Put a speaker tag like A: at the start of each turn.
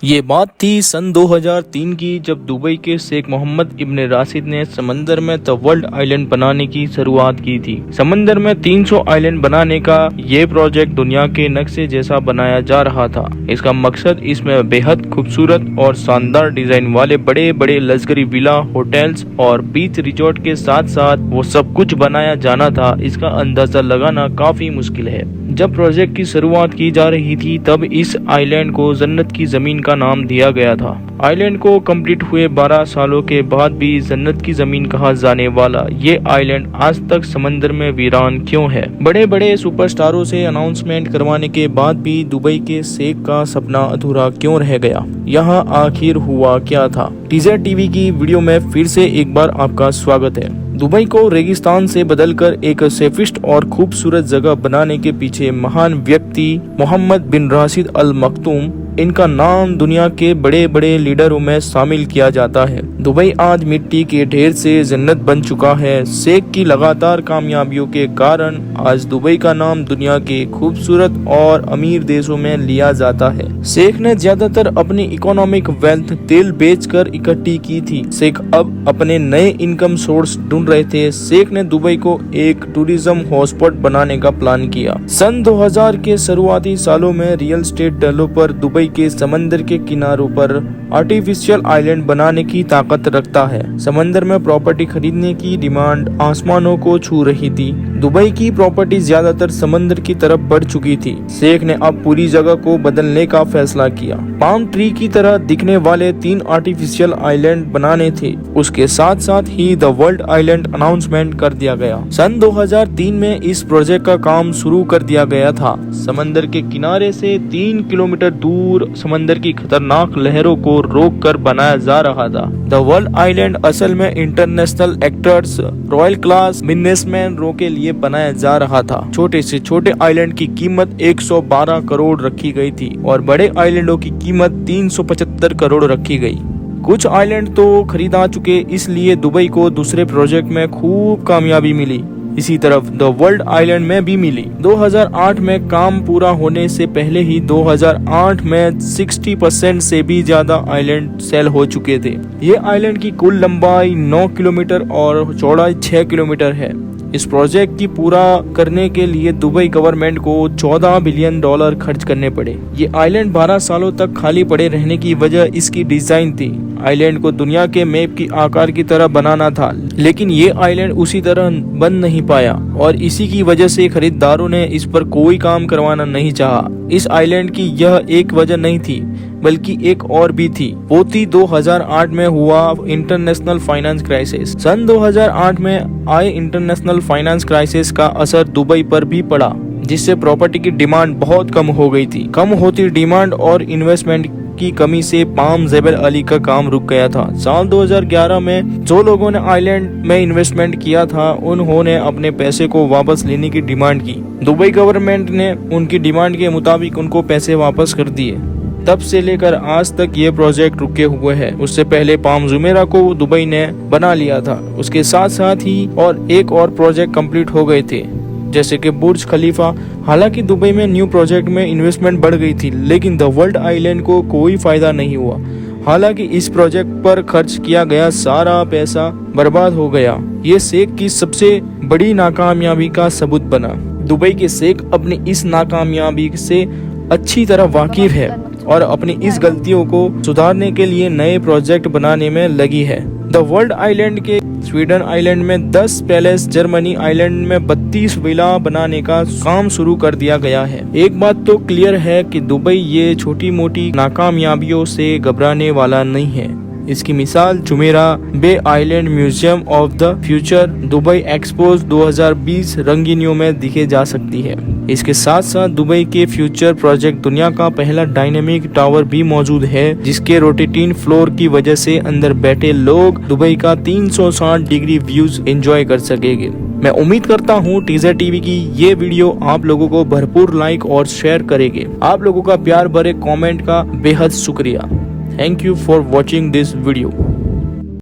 A: ये बात थी सन 2003 की, जब दुबई के शेख मोहम्मद इब्न राशिद ने समंदर में द वर्ल्ड आइलैंड बनाने की शुरुआत की थी। समंदर में 300 आइलैंड बनाने का ये प्रोजेक्ट दुनिया के नक्शे जैसा बनाया जा रहा था। इसका मकसद इसमें बेहद खूबसूरत और शानदार डिजाइन वाले बड़े बड़े लग्जरी विला, होटल्स और बीच रिजॉर्ट के साथ साथ वो सब कुछ बनाया जाना था। इसका अंदाजा लगाना काफी मुश्किल है। जब प्रोजेक्ट की शुरुआत की जा रही थी तब इस आइलैंड को जन्नत की जमीन का नाम दिया गया था। आइलैंड को कंप्लीट हुए 12 सालों के बाद भी जन्नत की जमीन कहा जाने वाला ये आइलैंड आज तक समंदर में वीरान क्यों है? बड़े बड़े सुपरस्टारों से अनाउंसमेंट करवाने के बाद भी दुबई के शेख का सपना अधूरा क्यों रह गया? यहाँ आखिर हुआ क्या था? टीजर टीवी की वीडियो में फिर से एक बार आपका स्वागत है। दुबई को रेगिस्तान से बदलकर एक सेफिस्ट और खूबसूरत जगह बनाने के पीछे महान व्यक्ति मोहम्मद बिन राशिद अल मखदूम, इनका नाम दुनिया के बड़े बड़े लीडरों में शामिल किया जाता है। दुबई आज मिट्टी के ढेर से जन्नत बन चुका है। शेख की लगातार कामयाबियों के कारण आज दुबई का नाम दुनिया के खूबसूरत और अमीर देशों में लिया जाता है। शेख ने ज्यादातर अपनी इकोनॉमिक वेल्थ तेल बेचकर इकट्ठी की थी। शेख अब अपने नए इनकम सोर्स ढूंढ रहे थे। शेख ने दुबई को एक टूरिज्म हॉटस्पॉट बनाने का प्लान किया। सन 2000 के शुरुआती सालों में रियल एस्टेट डेवलपर दुबई के समंदर के किनारों पर आर्टिफिशियल आइलैंड बनाने की ताकत रखता है। समंदर में प्रॉपर्टी खरीदने की डिमांड आसमानों को छू रही थी। दुबई की प्रॉपर्टी ज्यादातर समंदर की तरफ बढ़ चुकी थी। शेख ने अब पूरी जगह को बदलने का फैसला किया। पाम ट्री की तरह दिखने वाले 3 आर्टिफिशियल आइलैंड बनाने थे। उसके साथ साथ ही द वर्ल्ड आइलैंड अनाउंसमेंट कर दिया गया। सन 2003 में इस प्रोजेक्ट का काम शुरू कर दिया गया था। समंदर के किनारे से 3 किलोमीटर दूर समंदर की खतरनाक लहरों को रोककर बनाया जा रहा था। द वर्ल्ड आइलैंड असल में international actors, royal class businessman के लिए बनाया जा रहा था। छोटे से छोटे आइलैंड की कीमत 112 करोड़ रखी गई थी और बड़े आइलैंडों की कीमत 375 करोड़ रखी गई। कुछ आइलैंड तो खरीदा चुके, इसलिए दुबई को दूसरे प्रोजेक्ट में खूब कामयाबी मिली। इसी तरफ द वर्ल्ड आइलैंड में भी मिली। 2008 में काम पूरा होने से पहले ही 2008 में 60% से भी ज्यादा आइलैंड सेल हो चुके थे। ये आइलैंड की कुल लंबाई 9 किलोमीटर और चौड़ाई 6 किलोमीटर है। इस प्रोजेक्ट की पूरा करने के लिए दुबई गवर्नमेंट को $14 बिलियन खर्च करने पड़े। ये आइलैंड 12 सालों तक खाली पड़े रहने की वजह इसकी डिजाइन थी। आइलैंड को दुनिया के मैप की आकार की तरह बनाना था, लेकिन ये आइलैंड उसी तरह बन नहीं पाया और इसी की वजह से खरीदारों ने इस पर कोई काम करवाना नहीं चाहा। इस आइलैंड की यह एक वजह नहीं थी, बल्कि एक और भी थी। वो थी 2008 में हुआ इंटरनेशनल फाइनेंस क्राइसिस। सन 2008 में आए इंटरनेशनल फाइनेंस क्राइसिस का असर दुबई पर भी पड़ा, जिससे प्रॉपर्टी की डिमांड बहुत कम हो गई थी। कम होती डिमांड और इन्वेस्टमेंट की कमी से पाम जेबल अली का काम रुक गया था। साल 2011 में जो लोगों ने आइलैंड में इन्वेस्टमेंट किया था, उन्होंने अपने पैसे को वापस लेने की डिमांड की। दुबई गवर्नमेंट ने उनकी डिमांड के मुताबिक उनको पैसे वापस कर दिए। तब से लेकर आज तक ये प्रोजेक्ट रुके हुए हैं। उससे पहले पाम जुमेरा को दुबई ने बना लिया था। उसके साथ साथ ही और एक और प्रोजेक्ट कंप्लीट हो गए थे, जैसे कि बुर्ज खलीफा। हालांकि दुबई में न्यू प्रोजेक्ट में इन्वेस्टमेंट बढ़ गई थी, लेकिन द वर्ल्ड आइलैंड को कोई फायदा नहीं हुआ। हालांकि इस प्रोजेक्ट पर खर्च किया गया सारा पैसा बर्बाद हो गया। ये शेख की सबसे बड़ी नाकामयाबी का सबूत बना। दुबई के शेख अपनी इस नाकामयाबी से अच्छी तरह वाकिफ है और अपनी इस गलतियों को सुधारने के लिए नए प्रोजेक्ट बनाने में लगी है। द वर्ल्ड आइलैंड के स्वीडन आइलैंड में 10 पैलेस, जर्मनी आइलैंड में 32 विला बनाने का काम शुरू कर दिया गया है। एक बात तो क्लियर है कि दुबई ये छोटी मोटी नाकामयाबियों से घबराने वाला नहीं है। इसकी मिसाल Jumeirah Bay Island Museum of the Future Dubai Expo 2020 रंगीनियों में दिखे जा सकती है। इसके साथ साथ दुबई के फ्यूचर प्रोजेक्ट दुनिया का पहला डायनेमिक टावर भी मौजूद है, जिसके रोटेटिंग फ्लोर की वजह से अंदर बैठे लोग दुबई का 360 डिग्री व्यूज एंजॉय कर सकेंगे। मैं उम्मीद करता हूँ टीजर टीवी की ये वीडियो आप लोगों को भरपूर लाइक और शेयर करेंगे। आप लोगों का प्यार भरे कमेंट का बेहद शुक्रिया। Thank you for watching this video.